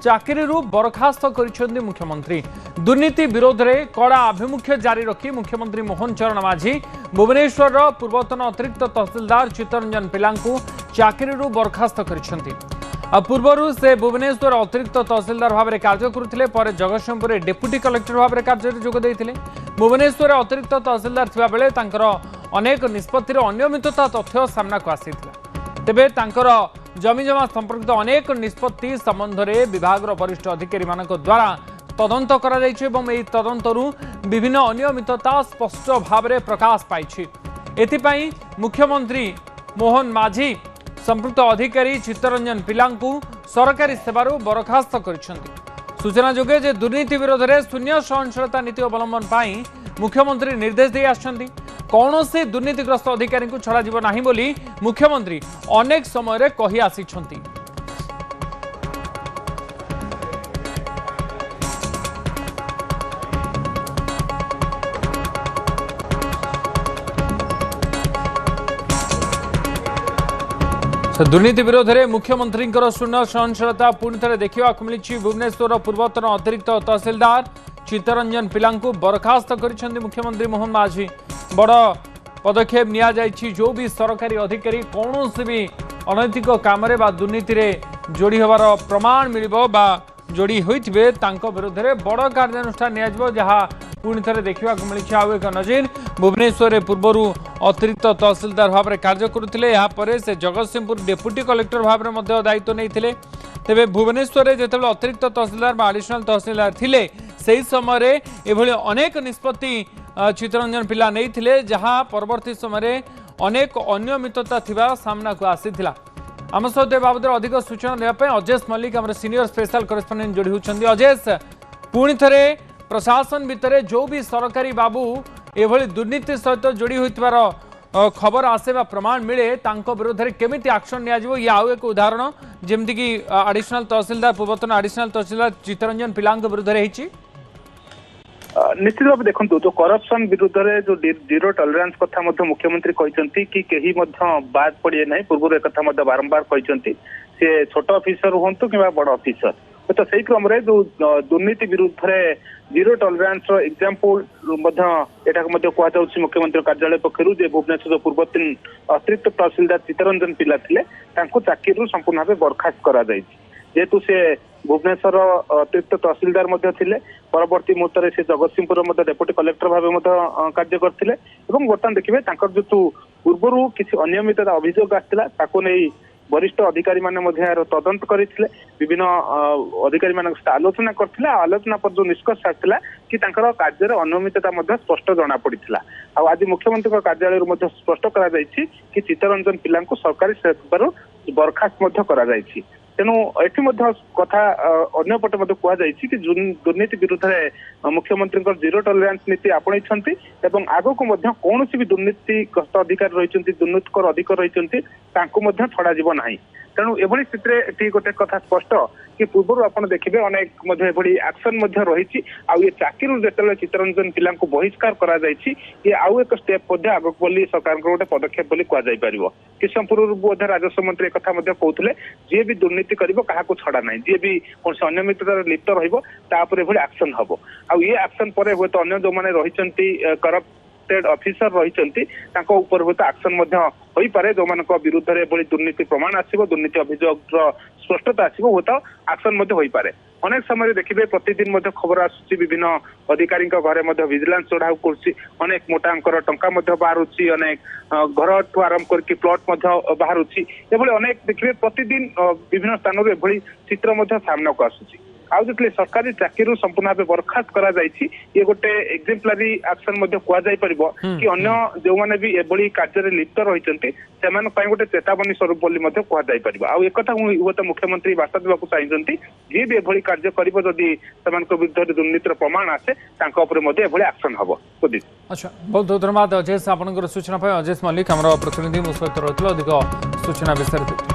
चाकरी बरखास्त कर मुख्यमंत्री। दुर्नीति विरोध में कड़ा आभिमुख्य जारी रखी मुख्यमंत्री मोहन चरण माझी भुवनेश्वर पूर्वतन अतिरिक्त तहसीलदार चित्तरंजन पिला चाकरी बरखास्त कर पूर्व से भुवनेश्वर अतिरिक्त तहसीलदार भाव में कार्य करुले जगतसिंहपुर डेप्यूटी कलेक्टर भाव में कार्य जोगदे। भुवनेश्वर अतिरिक्त तहसीलदार थिबा बेले अनेक निष्पत्तिर अनियमितता तथ्य सामना को आसीथिला। तेबे जमीजमा संपर्कित अनेक निष्पत्ति संबंध में विभाग वरिष्ठ अधिकारी द्वारा तदंत तदंतरू विभिन्न अनियमितता स्पष्ट भाव में प्रकाश पाई। एथिपाई मुख्यमंत्री मोहन माझी संपृक्त अधिकारी चित्तरंजन पिला सरकारी सेवारू बरखास्त कर सूचना जोगे जे दुर्नीति विरोध में शून्य सहनशीलता नीति अवलंबन पाई मुख्यमंत्री निर्देश दे आछंती। कौन से दुर्नीतिग्रस्त अधिकारी को छड़ा जीव नहीं बोली मुख्यमंत्री अनेक समय कही आसिछंती। दुर्नीति विरोध में मुख्यमंत्री शून्य सहनशीलता पुणी थे देखा मिली। भुवनेश्वर पूर्वतन अतिरिक्त तहसीलदार चित्तरंजन पिला बरखास्त कर मुख्यमंत्री मोहन माझी। बड़ पदक्षेप नि जो भी सरकारी अधिकारी कौन से भी अनैतिक काम दुर्नीति जोड़ी हबार प्रमाण मिल जोड़ी होते विरोध में बड़ कार्यानुष्ठान जहाँ पुणी थे देखा मिली। आउ एक नजीर भुवनेश्वर पूर्वर अतिरिक्त तहसीलदार भाव में कार्य करुले यापर से जगतसिंहपुर डेप्यूटी कलेक्टर भाव में दायित्व नहीं। तेरे भुवनेश्वर जो अतिरिक्त तहसीलदार आडिशनाल तहसीलदार थे से समय एभली अनेक निष्पत्ति चित्तरंजन पिला नहीं जहाँ परवर्ती समय अनेक अनियमितता थिबा सामना को आसीथिला। आम सहित बाबद अधिक सूचना देवाई अजेश मल्लिक आम सीनियर स्पेशल करेस्पोंडेंट जोड़ी होती। अजेश पुणी थे प्रशासन भितर जो भी सरकारी बाबू एभली दुर्नीति सहित जोड़ी होइतबार खबर आसे प्रमाण मिले विरोध में केमिति एक्शन नियाजिवो ये आउ एक उदाहरण जेमती कि आडिशनाल तहसीलदार पूर्वतन आडिशनाल तहसीलदार चित्तरंजन पिला विरुद्ध रही। निश्चित भाव देखो जो करप्शन विरुद्ध में जो जीरो टॉलरेंस कथा मुख्यमंत्री कहते कि कहीं बाद पड़े ना। पूर्व एक बारंबार कहते सी छोट ऑफिसर हूँ कि बड़ ऑफिसर तो सही क्रम जो दुर्नीति विरुद्ध में जीरो टॉलरेंस एग्जांपल कहुच्छी मुख्यमंत्री कार्यालय पक्षर जे भुवनेश्वर पूर्वतन अतिरिक्त तहसीलदार चित्तरंजन पिला चाकरी संपूर्ण भाव बरखास्त कर जेहेतु से भुवनेश्वर अतिरिक्त तहसीलदार थे परवर्ती मुहूर्त से जगतसिंहपुर डेप्यूटी कलेक्टर भाव कार्य करते बर्तमान देखिए जो पूर्व किसी अनियमितता अभियोग आसाला वरिष्ठ अधिकारी तदंत करते विभिन्न अधिकारी मान आलोचना करते आलोचना पर जो निष्कर्ष आसाला कि कार्य अनियमितता स्पष्ट जना पड़ा। आज मुख्यमंत्री कार्यालय स्पष्ट कि चित्तरंजन पिला सरकारी सेवार बरखास्त तेणु ये कथा अंपटे कहुई कि दुर्नीति विरुद्ध में मुख्यमंत्री जीरो टॉलरेंस नीति आपणई आग को कौन भी दुर्नीतिग्रस्त अधिकारी रही दुर्नीतिकर अधिकारी रही छड़ा जीव ना। तेणु एभली स्थिति गोटे कथा स्पष्ट कि पूर्व आप देखिए अनेक एक्शन रही ये चाकरी जो चित्तरंजन पिला बहिष्कार कर आउ एक स्टेप आग बोली सरकार गोटे पदक्षेप कहुपर कि पूर्व राजस्व मंत्री एक कहते जी भी दुर्नीति कर छड़ा ना जी भी कौन से अनियमितता लिप्त रही एक्शन हम ये एक्शन पर हे तो अन्य जो मैंने रही करप्टेड ऑफिसर रही एक्शन हो पारे जो मान विरुद्ध में दुर्नीति प्रमाण आसो दुर्नीति अभियोग स्पष्टता आसो हूँ तो एक्शन हो पारे। अनेक समय देखिए प्रतिदिन खबर आसूसी विभिन्न अधिकारी घरे विजिलेंस चढ़ाऊ कर अनेक मोटा अंकर टंका बाहर अनेक घर ठू आरंभ करके प्लॉट बाहर अनेक देखिए प्रतिदिन विभिन्न स्थान एभली चित्र सामना को आसूसी। आउ जो सरकारी चाकरी संपूर्ण भाव बरखास्त कर ये गोटे एक्जेम्पलारी एक्शन कहुपर कि अन्य जो मैंने भी एभली कार्य लिप्त रही गोटे चेतावनी स्वरूप कहुपर। आउ एक हुए तो मुख्यमंत्री वार्ता देवाक चाहिए जी भी एभली कार्य करी विरुद्ध दुर्नीतिर प्रमाण आसे एक्शन हम। अच्छा बहुत बहुत धन्यवाद अजेश आपन सूचना। अजेश मल्लिक आम प्रतिनिधि मो सहित रही अधिक सूचना विस्तारित।